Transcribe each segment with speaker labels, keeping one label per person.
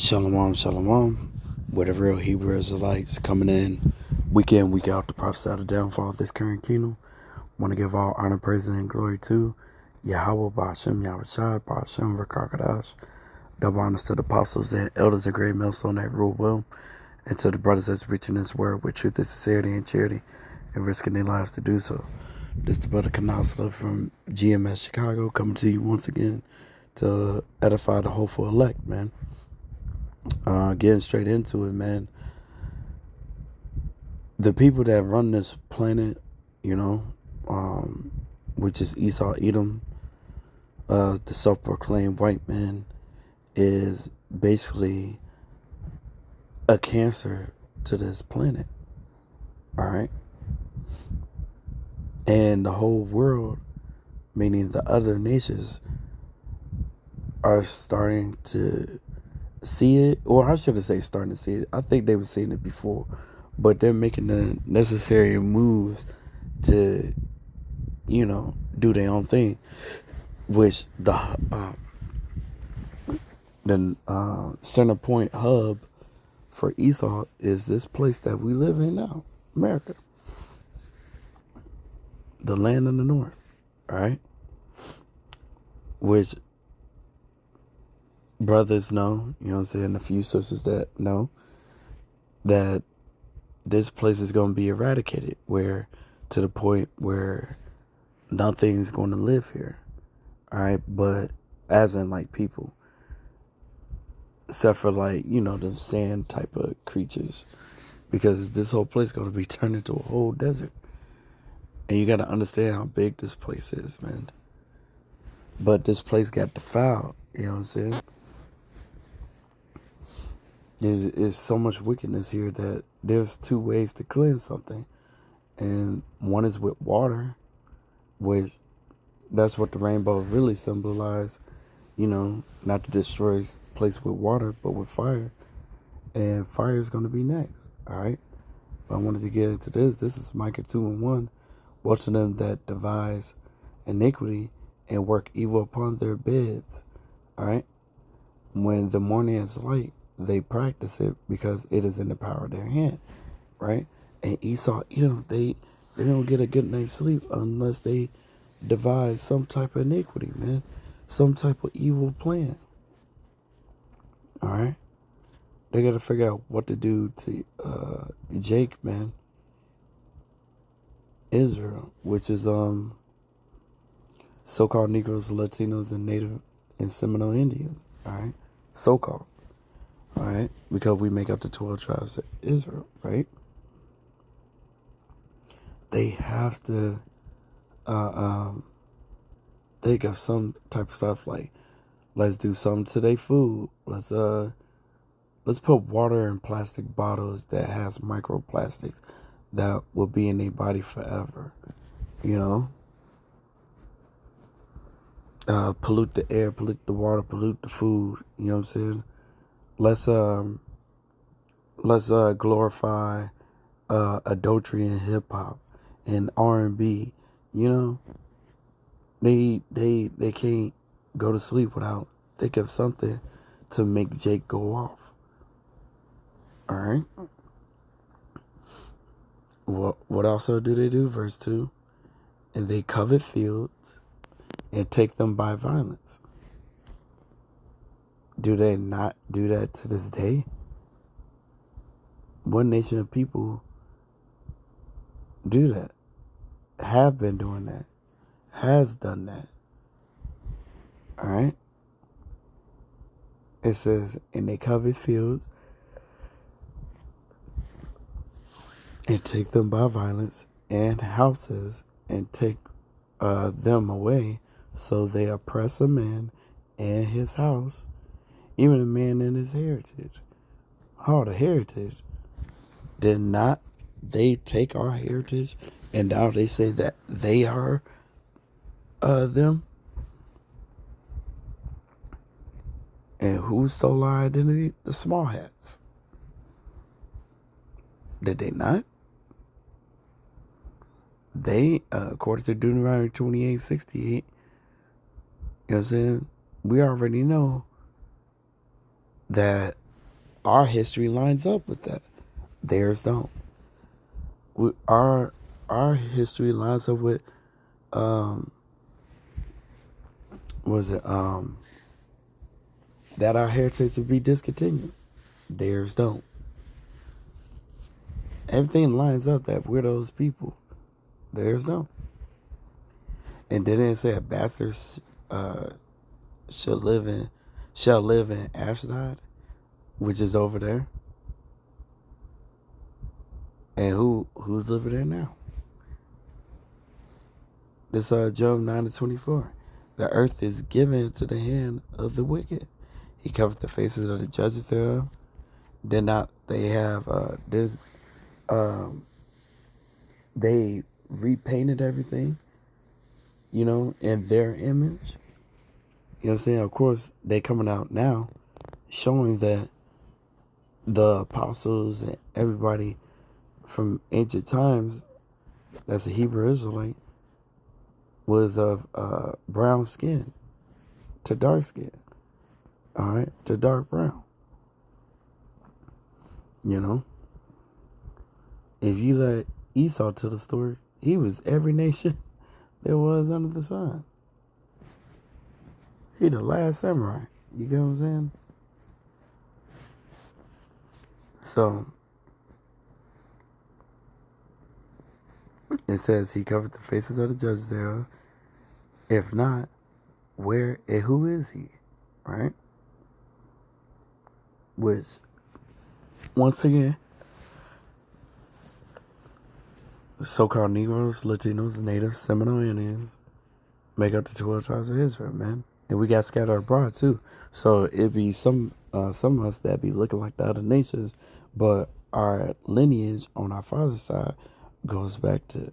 Speaker 1: Shalom, shalom. We're the real Hebrew Israelites coming in week in, week out to prophesy the downfall of this current kingdom. Want to give all honor, praise, and glory to Yahweh, Ba'ashem, Yahushua, Ba'ashem, Rakakadash. Double honors to the apostles and elders of great millstone that rule well, and to the brothers that's preaching this word with truth and sincerity and charity and risking their lives to do so. This is the brother Kanasla from GMS Chicago coming to you once again to edify the hopeful elect, man. Getting straight into it, man. The people that run this planet, which is Esau Edom, the self-proclaimed white man, is basically a cancer to this planet. All right. And the whole world, meaning the other nations, are starting to see it, or I shouldn't say starting to see it. I think they were seeing it before, but they're making the necessary moves to, do their own thing. Which the center point hub for Esau is this place that we live in now, America, the land of the North, right? Which brothers know, a few sisters that know that this place is going to be eradicated, where to the point where nothing's going to live here. All right. But as in like people, except for like, the sand type of creatures, because this whole place is going to be turned into a whole desert. And you got to understand how big this place is, man. But this place got defiled. You know what I'm saying? There's so much wickedness here that there's two ways to cleanse something. And one is with water, which that's what the rainbow really symbolizes, not to destroy place with water, but with fire. And fire is going to be next, all right? But I wanted to get into this. This is Micah 2:1. Woe to them that devise iniquity and work evil upon their beds, all right? When the morning is light, they practice it because it is in the power of their hand, right? And Esau, they don't get a good night's sleep unless they devise some type of iniquity, man. Some type of evil plan. All right? They got to figure out what to do to Jake, man. Israel, which is so-called Negroes, Latinos, and Native and Seminole Indians. All right? So-called. All right? Because we make up the 12 tribes of Israel, right? They have to think of some type of stuff like, let's do something to their food. Let's put water in plastic bottles that has microplastics that will be in their body forever. Pollute the air, pollute the water, pollute the food. You know what I'm saying? Let's glorify adultery and hip hop and R&B. They can't go to sleep without think of something to make Jake go off. All right. What also do they do? Verse 2. And they covet fields and take them by violence. Do they not do that to this day? One nation of people do that, have been doing that, has done that. All right. It says, and they covet fields and take them by violence, and houses and take them away. So they oppress a man and his house, even a man and his heritage. Oh, the heritage. Did not they take our heritage, and now they say that they are them? And who stole our identity? The small hats. Did they not? They, according to Deuteronomy 28:68, you know what I'm saying? We already know that our history lines up with that. Theirs don't. Our history lines up with was it that our heritage would be discontinued. Theirs don't. Everything lines up that we're those people. Theirs don't. And didn't it say a bastard shall live in Ashdod, which is over there? And who's living there now? This Job 9:24. The earth is given to the hand of the wicked. He covered the faces of the judges thereof. Did not they have they repainted everything, in their image? You know what I'm saying? Of course, they coming out now showing that the apostles and everybody from ancient times that's a Hebrew Israelite was of brown skin to dark skin. All right, to dark brown. If you let Esau tell the story, he was every nation there was under the sun. He the last samurai. You get what I'm saying? So it says he covered the faces of the judges thereof. If not, where and who is he? Right? Which, once again, so-called Negroes, Latinos, Natives, Seminole Indians make up the 12 tribes of Israel, man. And we got scattered abroad too. So it'd be some of us that be looking like the other nations, but our lineage on our father's side goes back to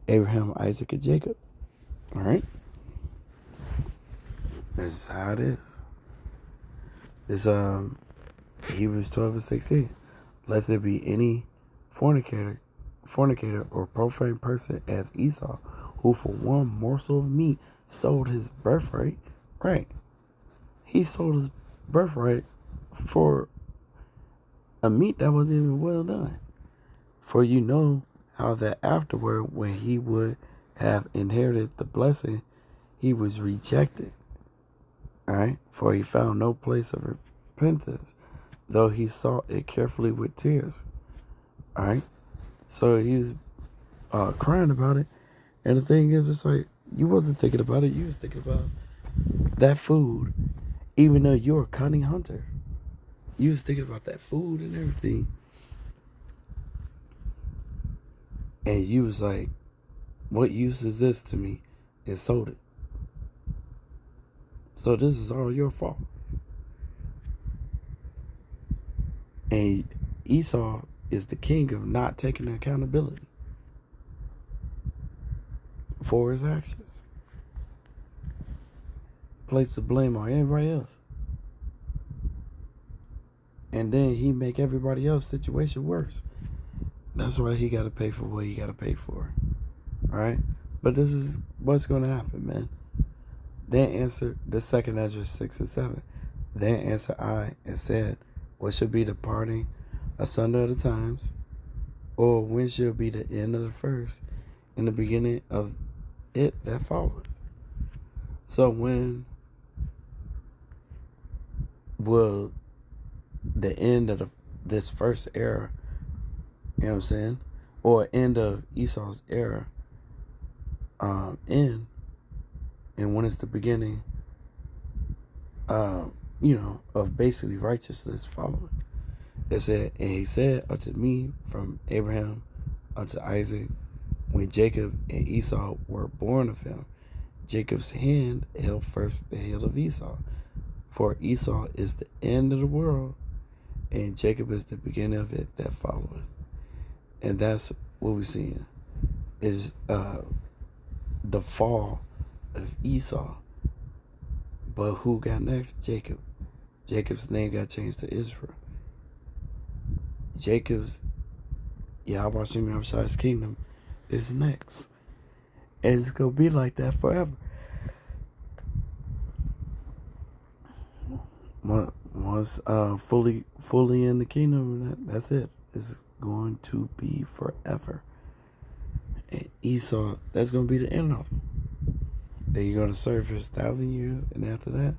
Speaker 1: Abraham, Isaac, and Jacob. All right? That's just how it is. It's Hebrews 12:16. Lest there be any fornicator or profane person as Esau, who for one morsel of meat sold his birthright. Right. He sold his birthright for a meat that wasn't even well done. For you know how that afterward, when he would have inherited the blessing, he was rejected. All right. For he found no place of repentance, though he sought it carefully with tears. All right. So he was crying about it. And the thing is, it's like, you wasn't thinking about it. You was thinking about that food, even though you're a cunning hunter. You was thinking about that food and everything. And you was like, what use is this to me? And sold it. So this is all your fault. And Esau is the king of not taking accountability for his actions. Place the blame on everybody else. And then he make everybody else's situation worse. That's why he got to pay for what he got to pay for. All right? But this is what's going to happen, man. Then answered the second Ezra 6:7. Then answered I and said, what should be the parting asunder of the times? Or when shall be the end of the first and the beginning of it that followeth? So when will the end of this first era, you know what I'm saying, or end of Esau's era end, and when is the beginning of basically righteousness following? It said, and he said unto me from Abraham unto Isaac, when Jacob and Esau were born of him, Jacob's hand held first the heel of Esau. For Esau is the end of the world, and Jacob is the beginning of it that followeth. And that's what we're seeing, is the fall of Esau. But who got next? Jacob. Jacob's name got changed to Israel. Jacob's Yahweh Shem Yahshua's kingdom is next. And it's going to be like that forever. Once fully in the kingdom, that's it. It's going to be forever. And Esau, that's going to be the end of him. Then you're going to serve his 1,000 years, and after that,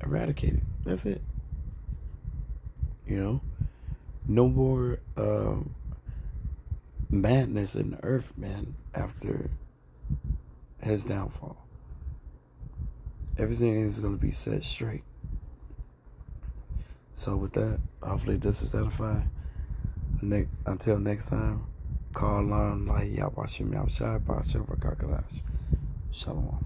Speaker 1: eradicate it. That's it. You know, no more madness in the earth, man. After his downfall, everything is going to be set straight. So with that, hopefully this is edifying. Until next time, call on like Yahweh Shem Yahweh Shai, Shalom.